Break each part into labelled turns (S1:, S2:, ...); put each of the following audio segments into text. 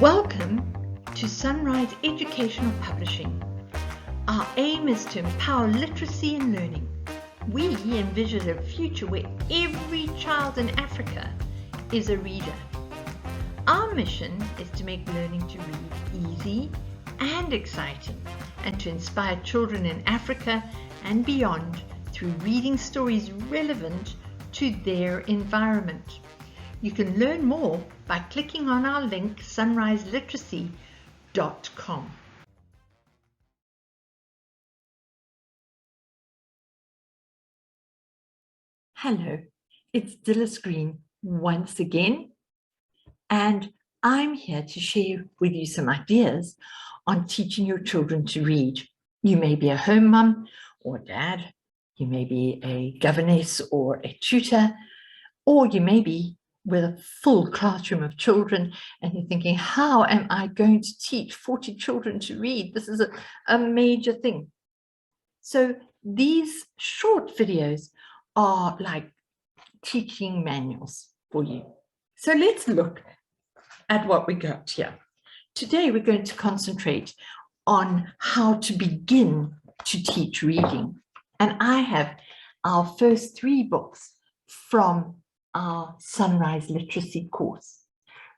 S1: Welcome to Sunrise Educational Publishing. Our aim is to empower literacy and learning. We envision a future where every child in Africa is a reader. Our mission is to make learning to read easy and exciting, and to inspire children in Africa and beyond through reading stories relevant to their environment. You can learn more by clicking on our link sunriseliteracy.com. Hello, it's Dilys Green once again, and I'm here to share with you some ideas on teaching your children to read. You may be a home mum or dad, you may be a governess or a tutor, or you may be with a full classroom of children and you're thinking, how am I going to teach 40 children to read? This is a major thing. So these short videos are like teaching manuals for you. So let's look at what we got here. Today we're going to concentrate on how to begin to teach reading. And I have our first 3 books from our Sunrise Literacy course.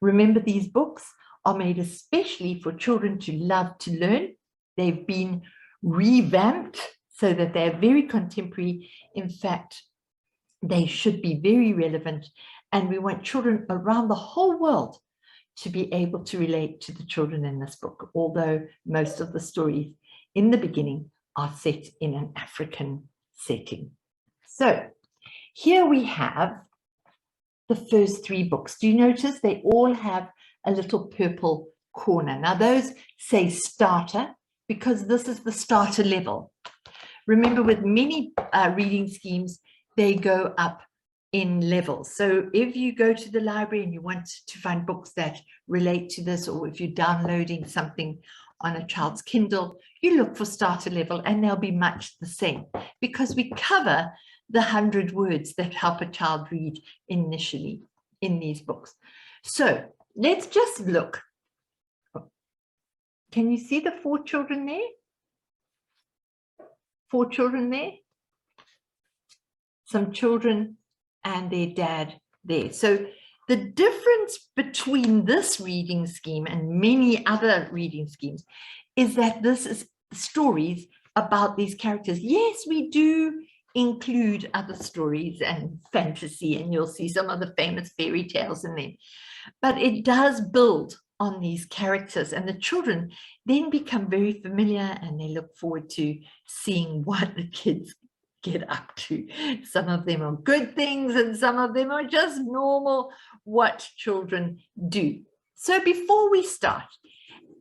S1: Remember, these books are made especially for children to love to learn. They've been revamped so that they're very contemporary. In fact, they should be very relevant, and we want children around the whole world to be able to relate to the children in this book, although most of the stories in the beginning are set in an African setting. So here we have the first 3 books. Do you notice they all have a little purple corner? Now those say starter because this is the starter level. Remember, with many reading schemes, they go up in levels. So if you go to the library and you want to find books that relate to this, or if you're downloading something on a child's Kindle, you look for starter level and they'll be much the same because we cover the 100 words that help a child read initially in these books. So let's just look. Can you see the 4 children there? 4 children there? Some children and their dad there. So the difference between this reading scheme and many other reading schemes is that this is stories about these characters. Yes, we do include other stories and fantasy, and you'll see some of the famous fairy tales in them, but it does build on these characters, and the children then become very familiar and they look forward to seeing what the kids get up to. Some of them are good things and some of them are just normal, what children do. So before we start,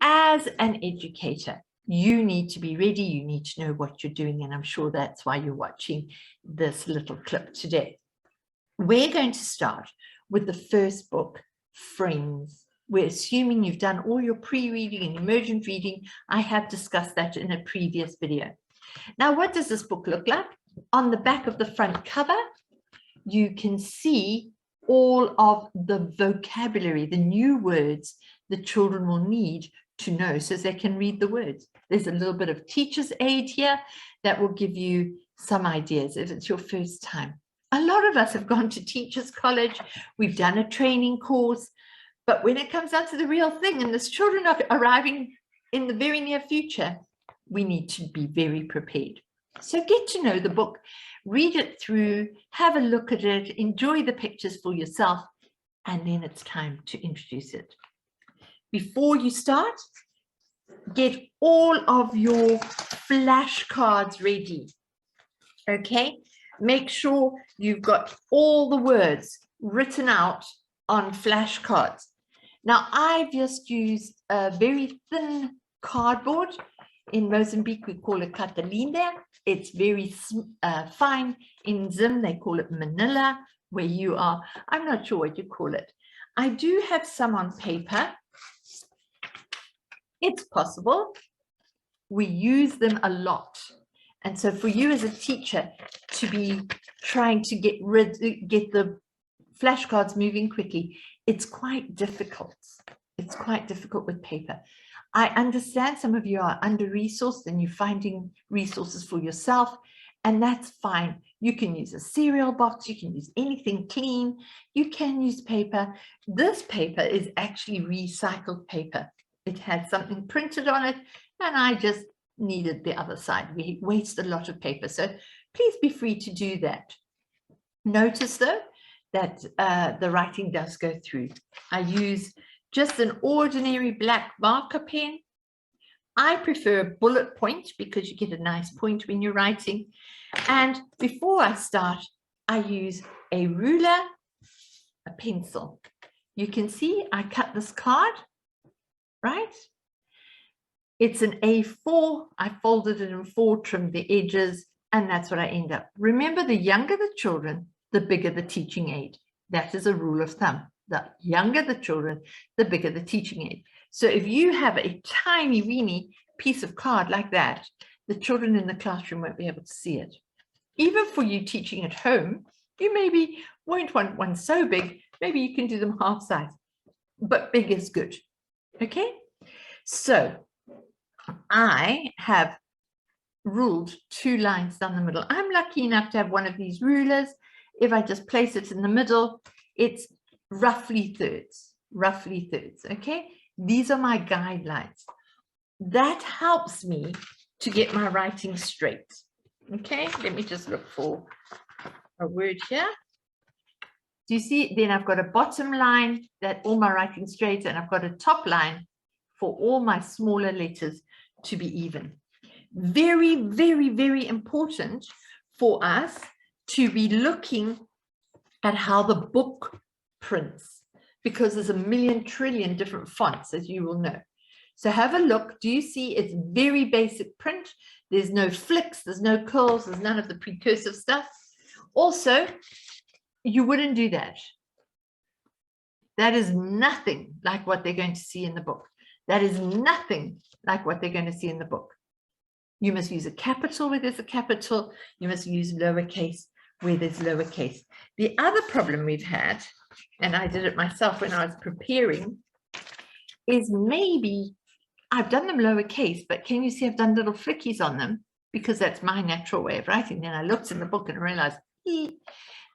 S1: as an educator, you need to be ready, you need to know what you're doing, and I'm sure that's why you're watching this little clip today. We're going to start with the first book, Friends. We're assuming you've done all your pre-reading and emergent reading. I have discussed that in a previous video. Now, what does this book look like? On the back of the front cover, you can see all of the vocabulary, the new words the children will need to know so they can read the words. There's a little bit of teacher's aid here that will give you some ideas if it's your first time. A lot of us have gone to teachers' college, we've done a training course, but when it comes down to the real thing and there's children are arriving in the very near future, we need to be very prepared. So get to know the book, read it through, have a look at it, enjoy the pictures for yourself, and then it's time to introduce it. Before you start, get all of your flashcards ready, okay? Make sure you've got all the words written out on flashcards. Now, I've just used a very thin cardboard. In Mozambique, we call it catalina. It's very fine. In Zim, they call it manila, where you are. I'm not sure what you call it. I do have some on paper. It's possible. We use them a lot. And so for you as a teacher to be trying to get the flashcards moving quickly, it's quite difficult. It's quite difficult with paper. I understand some of you are under-resourced and you're finding resources for yourself, and that's fine. You can use a cereal box, you can use anything clean, you can use paper. This paper is actually recycled paper. It had something printed on it, and I just needed the other side. We waste a lot of paper, so please be free to do that. Notice though that the writing does go through. I use just an ordinary black marker pen. I prefer a bullet point because you get a nice point when you're writing. And before I start, I use a ruler, a pencil. You can see I cut this card, right? It's an A4. I folded it in 4, trimmed the edges, and that's what I end up. Remember, the younger the children, the bigger the teaching aid. That is a rule of thumb. The younger the children, the bigger the teaching aid. So if you have a tiny, weeny piece of card like that, the children in the classroom won't be able to see it. Even for you teaching at home, you maybe won't want one so big. Maybe you can do them half size, but big is good. Okay, so I have ruled 2 lines down the middle. I'm lucky enough to have one of these rulers. If I just place it in the middle, it's roughly thirds, okay? These are my guidelines. That helps me to get my writing straight, okay? Let me just look for a word here. Do you see? Then I've got a bottom line that all my writing straight, and I've got a top line for all my smaller letters to be even. Very, very, very important for us to be looking at how the book prints, because there's a million trillion different fonts, as you will know. So have a look. Do you see? It's very basic print. There's no flicks, there's no curls, there's none of the precursive stuff. Also, you wouldn't do that. That is nothing like what they're going to see in the book. That is nothing like what they're going to see in the book. You must use a capital where there's a capital. You must use lowercase where there's lowercase. The other problem we've had, and I did it myself when I was preparing, is maybe I've done them lowercase, but can you see I've done little flickies on them? Because that's my natural way of writing. Then I looked in the book and realized,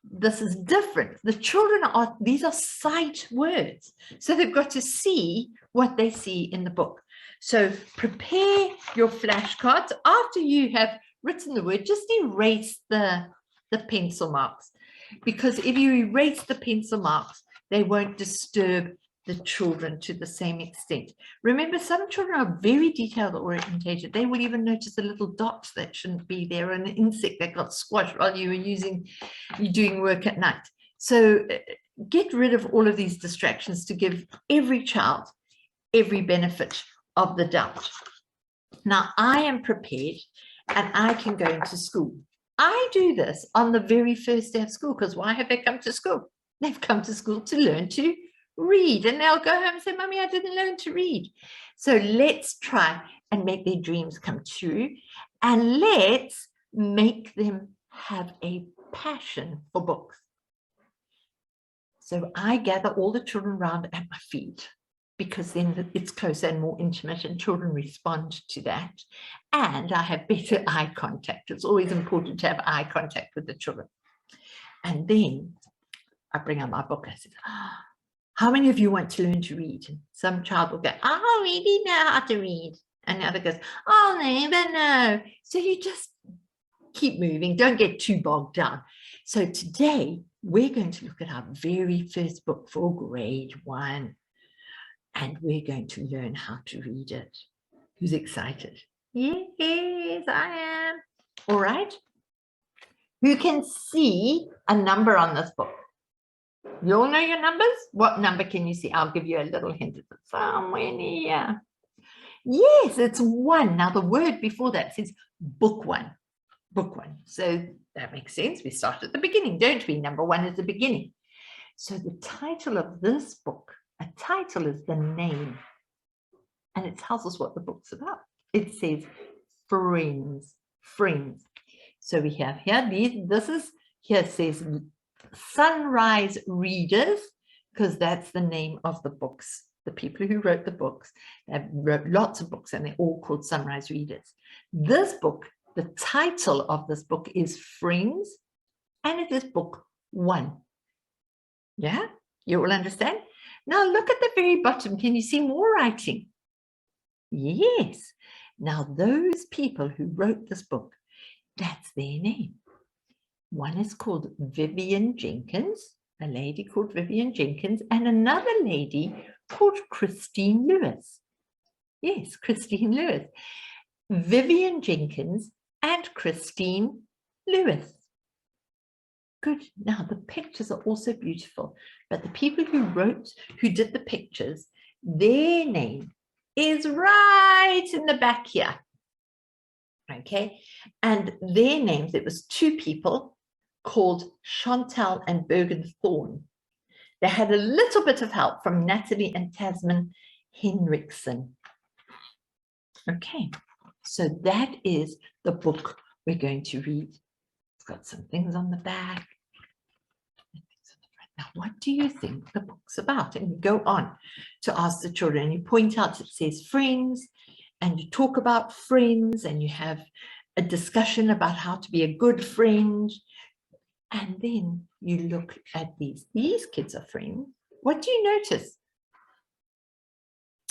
S1: this is different. The children are, these are sight words. So they've got to see what they see in the book. So prepare your flashcards. After you have written the word, just erase the pencil marks. Because if you erase the pencil marks, they won't disturb the children to the same extent. Remember, some children are very detail orientated. They will even notice the little dots that shouldn't be there, or an insect that got squashed while you're doing work at night. So get rid of all of these distractions to give every child every benefit of the doubt. Now I am prepared and I can go into school. I do this on the very first day of school, because why have they come to school? They've come to school to learn to read, and they'll go home and say, Mommy, I didn't learn to read. So let's try and make their dreams come true, and let's make them have a passion for books. So I gather all the children around at my feet, because then it's closer and more intimate, and children respond to that. And I have better eye contact. It's always important to have eye contact with the children. And then I bring out my book. I said, how many of you want to learn to read? And some child will go, I already know how to read. And the other goes, I'll never know. So you just keep moving. Don't get too bogged down. So today we're going to look at our very first book for grade 1. And we're going to learn how to read it. Who's excited? Yes, I am. All right. Who can see a number on this book? You all know your numbers? What number can you see? I'll give you a little hint. It's somewhere near. Yes, it's 1. Now the word before that says book 1. Book 1. So that makes sense. We start at the beginning, don't we? Number 1 is the beginning. So the title of this book, a title is the name. And it tells us what the book's about. It says friends. Friends. So we have here, here it says Sunrise Readers, because that's the name of the book's the people who wrote the books, they wrote lots of books and they're all called Sunrise Readers. This book, the title of this book is Friends, and it is book 1. Yeah, you all understand? Now look at the very bottom. Can you see more writing? Yes. Now those people who wrote this book, that's their name. One is called Vivian Jenkins, a lady called Vivian Jenkins, and another lady called Christine Lewis. Yes, Christine Lewis. Vivian Jenkins and Christine Lewis. Good. Now the pictures are also beautiful, but the people who did the pictures, their name is right in the back here. Okay, and their names, it was 2 people called Chantal and Bergen Thorne. They had a little bit of help from Natalie and Tasman Henriksen. Okay, so that is the book we're going to read. It's got some things on the back. Now, what do you think the book's about? And you go on to ask the children, and you point out it says friends, and you talk about friends, and you have a discussion about how to be a good friend. And then you look at these. These kids are friends. What do you notice?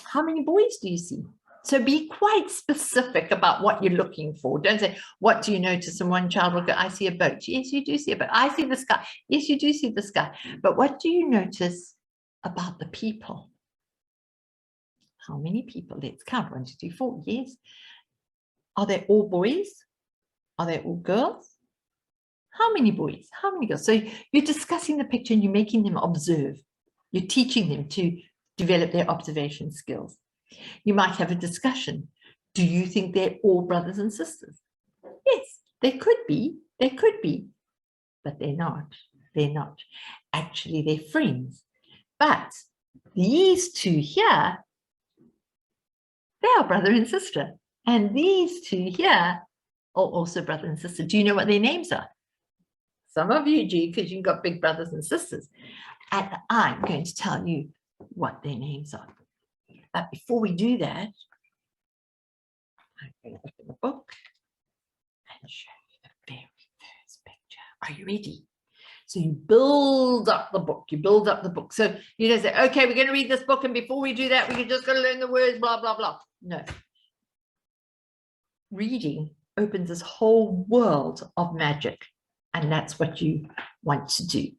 S1: How many boys do you see? So be quite specific about what you're looking for. Don't say, what do you notice? And one child will go, I see a boat. Yes, you do see a boat. I see the sky. Yes, you do see the sky. But what do you notice about the people? How many people? Let's count. 1, 2, 3, 4. Yes. Are they all boys? Are they all girls? How many boys? How many girls? So you're discussing the picture and you're making them observe. You're teaching them to develop their observation skills. You might have a discussion. Do you think they're all brothers and sisters? Yes, they could be. They could be. But they're not. They're not. Actually, they're friends. But these 2 here, they are brother and sister. And these 2 here are also brother and sister. Do you know what their names are? Some of you do, because you've got big brothers and sisters. And I'm going to tell you what their names are. But before we do that, I'm going to open the book and show you the very first picture. Are you ready? So you build up the book. You build up the book. So you don't say, okay, we're going to read this book, and before we do that, we're just going to learn the words, blah, blah, blah. No. Reading opens this whole world of magic, and that's what you want to do.